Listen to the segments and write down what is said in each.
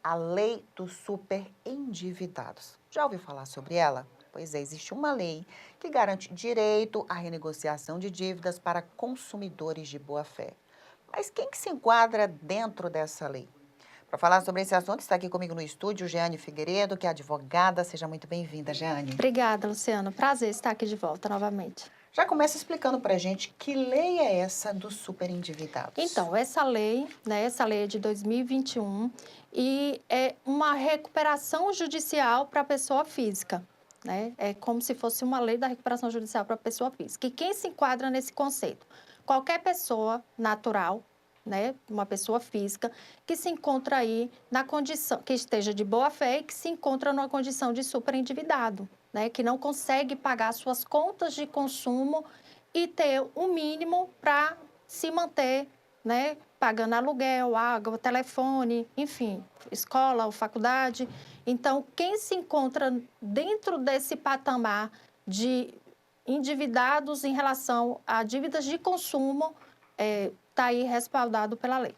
a Lei dos Superendividados. Já ouviu falar sobre ela? Pois é, existe uma lei que garante direito à renegociação de dívidas para consumidores de boa-fé. Mas quem que se enquadra dentro dessa lei? Para falar sobre esse assunto, está aqui comigo no estúdio Jeane Figueiredo, que é advogada. Seja muito bem-vinda, Jeane. Obrigada, Luciano. Prazer estar aqui de volta novamente. Já começa explicando para a gente que lei é essa dos superendividados. Então, essa lei é de 2021 e é uma recuperação judicial para a pessoa física, né? É como se fosse uma lei da recuperação judicial para a pessoa física. E quem se enquadra nesse conceito? Qualquer pessoa natural, né? Uma pessoa física que se encontra aí na condição, que esteja de boa fé e que se encontra numa condição de superendividado, né? Que não consegue pagar suas contas de consumo e ter o mínimo para se manter, né, pagando aluguel, água, telefone, enfim, escola ou faculdade. Então, quem se encontra dentro desse patamar de endividados em relação a dívidas de consumo, está aí respaldado pela lei.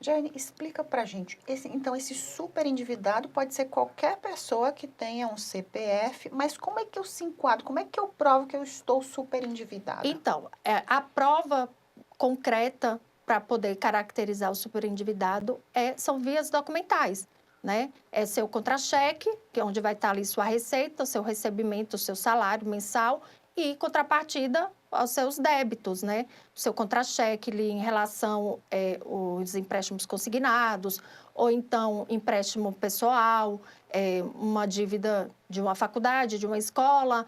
Jane, explica pra gente. Então, esse superendividado pode ser qualquer pessoa que tenha um CPF, mas como é que eu se enquadro? Como é que eu provo que eu estou superendividada? Então, a prova concreta para poder caracterizar o superendividado são vias documentais, né? É seu contra-cheque, que é onde vai estar ali sua receita, o seu recebimento, o seu salário mensal e contrapartida aos seus débitos, né? O seu contra-cheque ali em relação aos empréstimos consignados, ou então empréstimo pessoal, uma dívida de uma faculdade, de uma escola,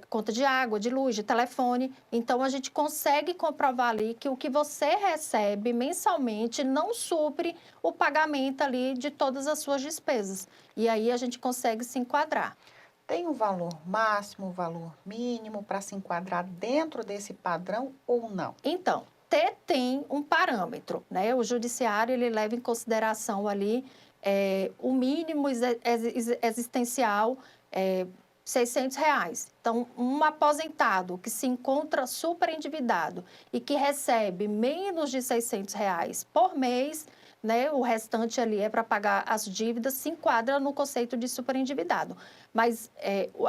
conta de água, de luz, de telefone. Então, a gente consegue comprovar ali que o que você recebe mensalmente não supre o pagamento ali de todas as suas despesas. E aí, a gente consegue se enquadrar. Tem um valor máximo, um valor mínimo para se enquadrar dentro desse padrão ou não? Então, tem um parâmetro, né? O judiciário, ele leva em consideração ali o mínimo existencial, R$ 600. Então, um aposentado que se encontra super endividado e que recebe menos de R$ 600 por mês, né? O restante ali é para pagar as dívidas, se enquadra no conceito de superendividado. Mas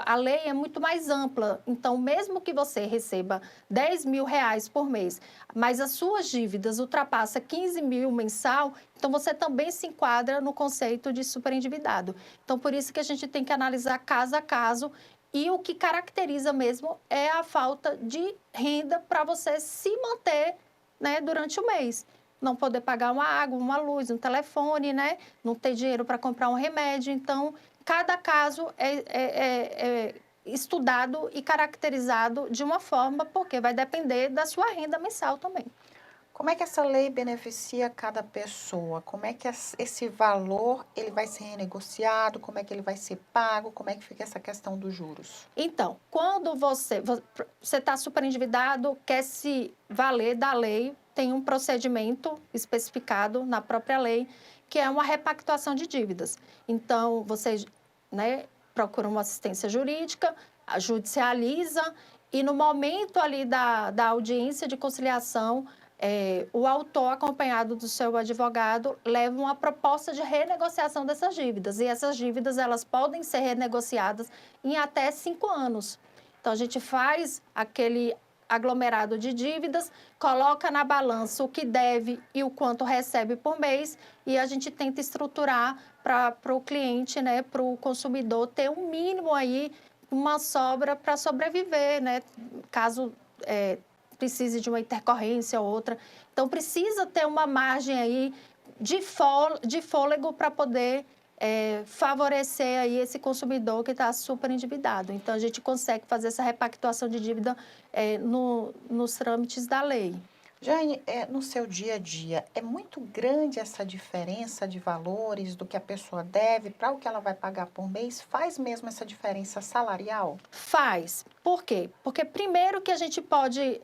a lei é muito mais ampla, então mesmo que você receba R$ 10.000 por mês, mas as suas dívidas ultrapassam 15 mil mensal, então você também se enquadra no conceito de superendividado. Então, por isso que a gente tem que analisar caso a caso e o que caracteriza mesmo é a falta de renda para você se manter, né, durante o mês. Não poder pagar uma água, uma luz, um telefone, né? Não ter dinheiro para comprar um remédio. Então, cada caso é estudado e caracterizado de uma forma, porque vai depender da sua renda mensal também. Como é que essa lei beneficia cada pessoa? Como é que esse valor ele vai ser renegociado? Como é que ele vai ser pago? Como é que fica essa questão dos juros? Então, quando você está super endividado, quer se valer da lei, tem um procedimento especificado na própria lei, que é uma repactuação de dívidas. Então, você, né, procura uma assistência jurídica, judicializa, e no momento ali da audiência de conciliação, o autor, acompanhado do seu advogado, leva uma proposta de renegociação dessas dívidas. E essas dívidas, elas podem ser renegociadas em até 5 anos. Então, a gente faz aquele aglomerado de dívidas, coloca na balança o que deve e o quanto recebe por mês e a gente tenta estruturar para o cliente, né, para o consumidor ter um mínimo aí, uma sobra para sobreviver, né, caso precise de uma intercorrência ou outra. Então, precisa ter uma margem aí de fôlego para poder favorecer aí esse consumidor que está super endividado. Então, a gente consegue fazer essa repactuação de dívida nos trâmites da lei. Jane, no seu dia a dia, é muito grande essa diferença de valores do que a pessoa deve para o que ela vai pagar por mês? Faz mesmo essa diferença salarial? Faz. Por quê? Porque primeiro que a gente pode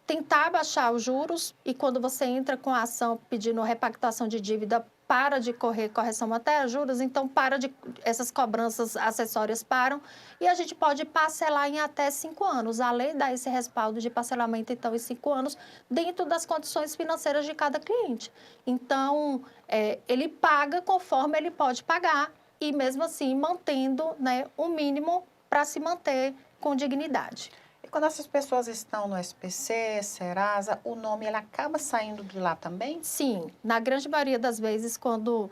tentar baixar os juros e quando você entra com a ação pedindo repactuação de dívida, para de correr correção até juros, então essas cobranças acessórias param e a gente pode parcelar em até 5 anos. A lei dá esse respaldo de parcelamento, então, em 5 anos, dentro das condições financeiras de cada cliente. Então, ele paga conforme ele pode pagar e, mesmo assim, mantendo, né, o mínimo para se manter com dignidade. E quando essas pessoas estão no SPC, Serasa, o nome ele acaba saindo de lá também? Sim, na grande maioria das vezes, quando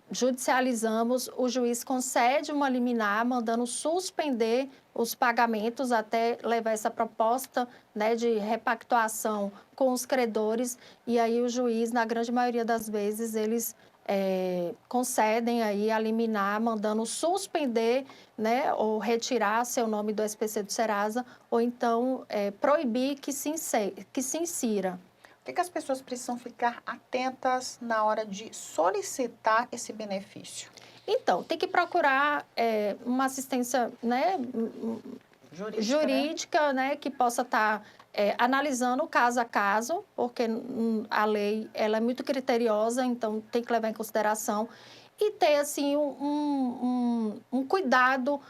judicializamos, o juiz concede uma liminar, mandando suspender os pagamentos até levar essa proposta, né, de repactuação com os credores. E aí o juiz, na grande maioria das vezes, eles concedem aí a liminar, mandando suspender, né, ou retirar seu nome do SPC do Serasa, ou então proibir que se insira. O que as pessoas precisam ficar atentas na hora de solicitar esse benefício? Então, tem que procurar uma assistência, né, jurídica, né, que possa estar analisando caso a caso, porque a lei ela é muito criteriosa, então tem que levar em consideração e ter assim um cuidado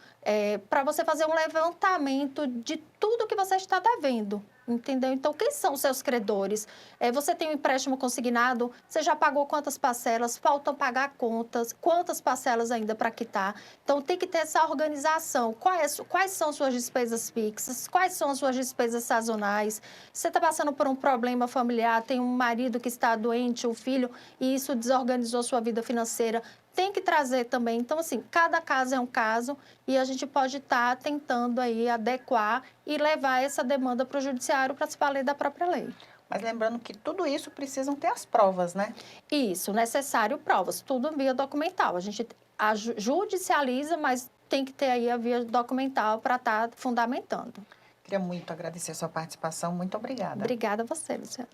para você fazer um levantamento de tudo que você está devendo. Entendeu? Então, quem são os seus credores? Você tem um empréstimo consignado? Você já pagou quantas parcelas? Faltam pagar contas? Quantas parcelas ainda para quitar? Então, tem que ter essa organização. Quais são suas despesas fixas? Quais são as suas despesas sazonais? Você está passando por um problema familiar, tem um marido que está doente, um filho, e isso desorganizou sua vida financeira. Tem que trazer também. Então, assim, cada caso é um caso e a gente pode estar tentando aí adequar e levar essa demanda para o judiciário para se valer da própria lei. Mas lembrando que tudo isso precisam ter as provas, né? Isso, necessário provas, tudo via documental. A gente judicializa, mas tem que ter aí a via documental para estar fundamentando. Queria muito agradecer a sua participação. Muito obrigada. Obrigada a você, Luciana.